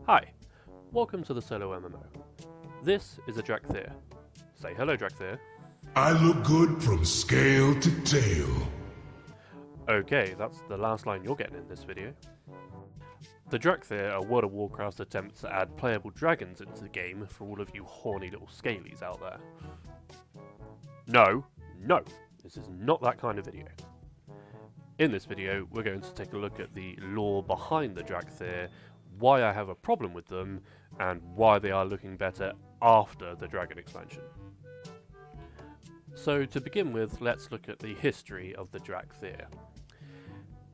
Hi, welcome to the Solo MMO. This is a Dracthyr. Say hello, Dracthyr. I look good from scale to tail. Okay, that's the last line you're getting in this video. The Dracthyr are World of Warcraft's attempt to add playable dragons into the game for all of you horny little scalies out there. No, this is not that kind of video. In this video, we're going to take a look at the lore behind the Dracthyr, why I have a problem with them, and why they are looking better after the Dragon expansion. So to begin with, let's look at the history of the Dracthyr.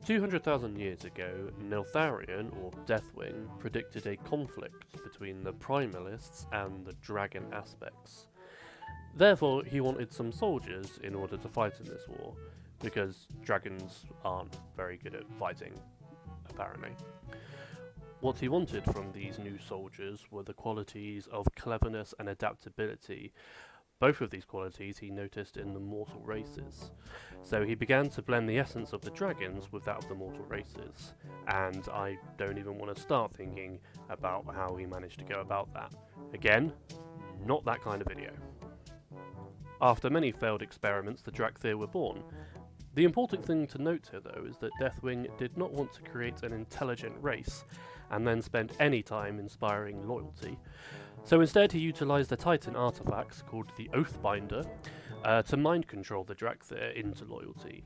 200,000 years ago, Neltharion, or Deathwing, predicted a conflict between the Primalists and the Dragon aspects. Therefore, he wanted some soldiers in order to fight in this war, because dragons aren't very good at fighting, apparently. What he wanted from these new soldiers were the qualities of cleverness and adaptability. Both of these qualities he noticed in the mortal races. So he began to blend the essence of the dragons with that of the mortal races, and I don't even want to start thinking about how he managed to go about that. Again, not that kind of video. After many failed experiments, the Dracthyr were born. The important thing to note here, though, is that Deathwing did not want to create an intelligent race and then spend any time inspiring loyalty. So instead he utilised a Titan artifact called the Oathbinder to mind control the Dracthyr into loyalty.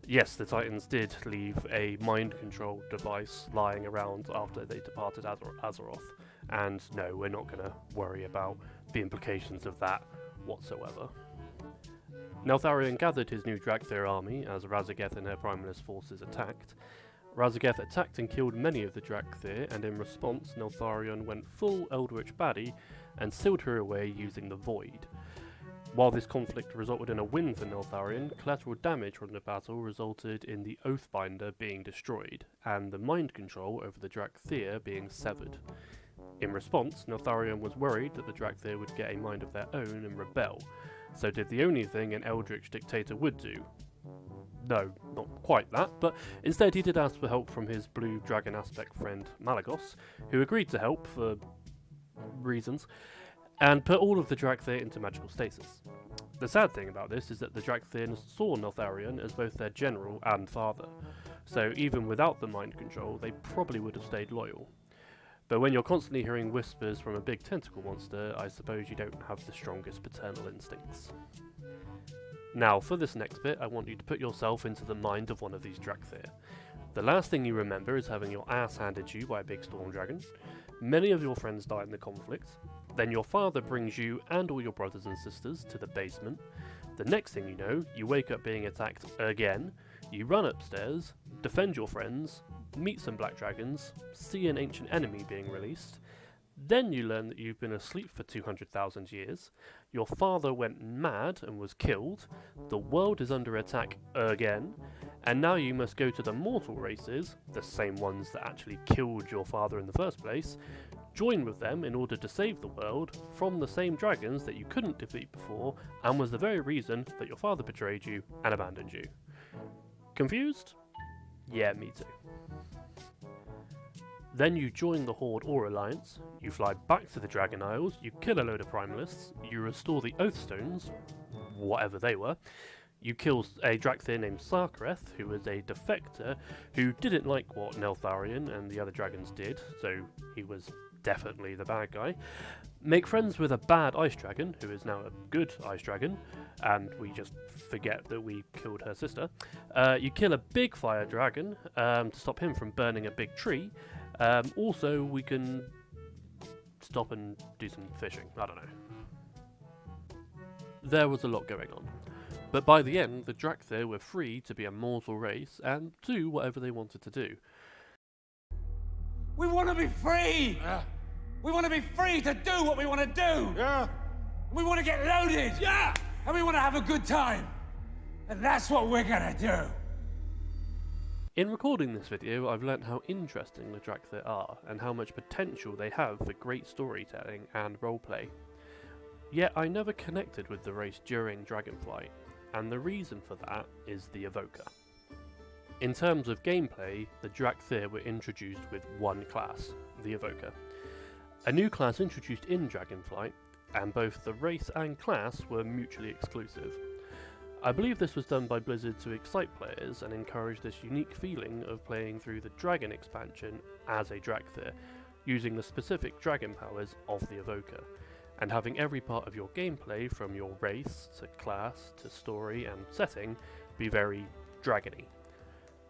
Yes, the Titans did leave a mind control device lying around after they departed Azeroth, and no, we're not going to worry about the implications of that whatsoever. Neltharion gathered his new Dracthyr army as Raszageth and her Primalist forces attacked. Raszageth attacked and killed many of the Dracthyr, and in response Neltharion went full Eldritch baddie and sealed her away using the Void. While this conflict resulted in a win for Neltharion, collateral damage from the battle resulted in the Oathbinder being destroyed, and the mind control over the Dracthyr being severed. In response, Neltharion was worried that the Dracthyr would get a mind of their own and rebel, so did the only thing an Eldritch dictator would do. No, not quite that, but instead he did ask for help from his blue dragon aspect friend Malagos, who agreed to help for reasons, and put all of the Dracthyr into magical stasis. The sad thing about this is that the Dracthyr saw Neltharion as both their general and father, so even without the mind control they probably would have stayed loyal. But when you're constantly hearing whispers from a big tentacle monster, I suppose you don't have the strongest paternal instincts. Now, for this next bit, I want you to put yourself into the mind of one of these Dracthyr. The last thing you remember is having your ass handed to you by a big storm dragon. Many of your friends die in the conflict. Then your father brings you and all your brothers and sisters to the basement. The next thing you know, you wake up being attacked again. You run upstairs, defend your friends, meet some black dragons, see an ancient enemy being released. Then you learn that you've been asleep for 200,000 years, your father went mad and was killed, the world is under attack again, and now you must go to the mortal races, the same ones that actually killed your father in the first place, join with them in order to save the world from the same dragons that you couldn't defeat before, and was the very reason that your father betrayed you and abandoned you. Confused? Yeah, me too. Then you join the Horde or Alliance, you fly back to the Dragon Isles, you kill a load of Primalists, you restore the Oathstones, whatever they were, you kill a Dracthyr named Sarkareth, who was a defector, who didn't like what Neltharion and the other dragons did, so he was definitely the bad guy. Make friends with a bad ice dragon, who is now a good ice dragon, and we just forget that we killed her sister. You kill a big fire dragon to stop him from burning a big tree. Also, we can stop and do some fishing. I don't know. There was a lot going on. But by the end, the Dracthyr were free to be a mortal race and do whatever they wanted to do. We want to be free! Yeah. We want to be free to do what we want to do! Yeah. We want to get loaded! Yeah. And we want to have a good time! And that's what we're gonna do! In recording this video, I've learnt how interesting the Dracthyr are, and how much potential they have for great storytelling and roleplay. Yet I never connected with the race during Dragonflight, and the reason for that is the Evoker. In terms of gameplay, the Dracthyr were introduced with one class, the Evoker. A new class introduced in Dragonflight, and both the race and class were mutually exclusive. I believe this was done by Blizzard to excite players and encourage this unique feeling of playing through the Dragon expansion as a Dracthyr, using the specific dragon powers of the Evoker, and having every part of your gameplay, from your race to class to story and setting, be very dragony.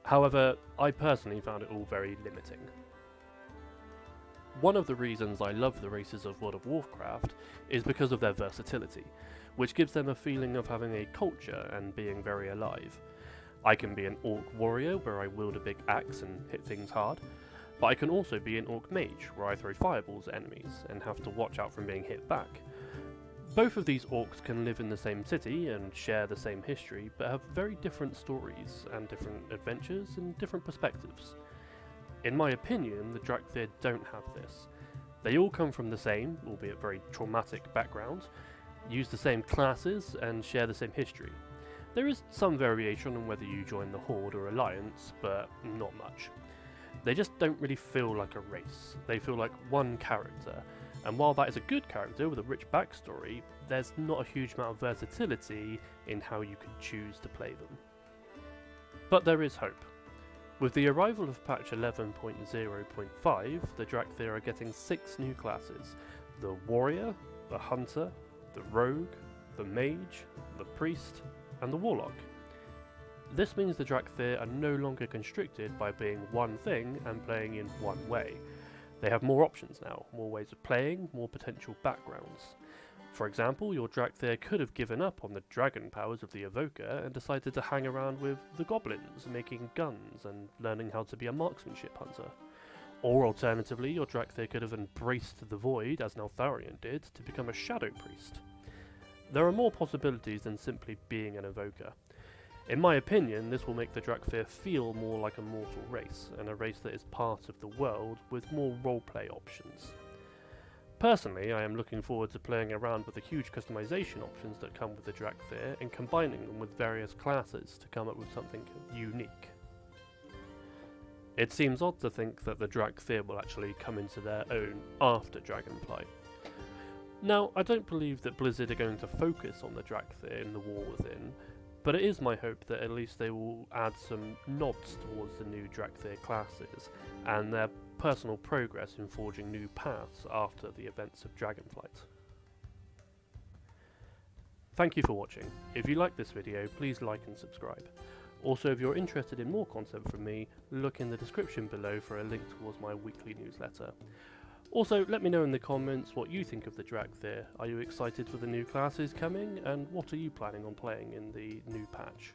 However, I personally found it all very limiting. One of the reasons I love the races of World of Warcraft is because of their versatility, which gives them a feeling of having a culture and being very alive. I can be an orc warrior where I wield a big axe and hit things hard, but I can also be an orc mage where I throw fireballs at enemies and have to watch out from being hit back. Both of these orcs can live in the same city and share the same history, but have very different stories and different adventures and different perspectives. In my opinion, the Dracthyr don't have this. They all come from the same, albeit very traumatic background, use the same classes and share the same history. There is some variation on whether you join the Horde or Alliance, but not much. They just don't really feel like a race. They feel like one character, and while that is a good character with a rich backstory, there's not a huge amount of versatility in how you can choose to play them. But there is hope. With the arrival of patch 11.0.5, the Dracthyr are getting 6 new classes: the Warrior, the Hunter, the Rogue, the Mage, the Priest, and the Warlock. This means the Dracthyr are no longer constricted by being one thing and playing in one way. They have more options now, more ways of playing, more potential backgrounds. For example, your Dracthyr could have given up on the dragon powers of the Evoker and decided to hang around with the goblins, making guns and learning how to be a marksmanship hunter. Or alternatively, your Dracthyr could have embraced the void, as Neltharion did, to become a shadow priest. There are more possibilities than simply being an Evoker. In my opinion, this will make the Dracthyr feel more like a mortal race, and a race that is part of the world with more roleplay options. Personally, I am looking forward to playing around with the huge customization options that come with the Dracthyr and combining them with various classes to come up with something unique. It seems odd to think that the Dracthyr will actually come into their own after Dragonflight. Now, I don't believe that Blizzard are going to focus on the Dracthyr in the War Within, but it is my hope that at least they will add some nods towards the new Dracthyr classes and their personal progress in forging new paths after the events of Dragonflight. Thank you for watching. If you like this video, please like and subscribe. Also, if you're interested in more content from me, look in the description below for a link towards my weekly newsletter. Also, let me know in the comments what you think of the Dracthyr. Are you excited for the new classes coming, and what are you planning on playing in the new patch?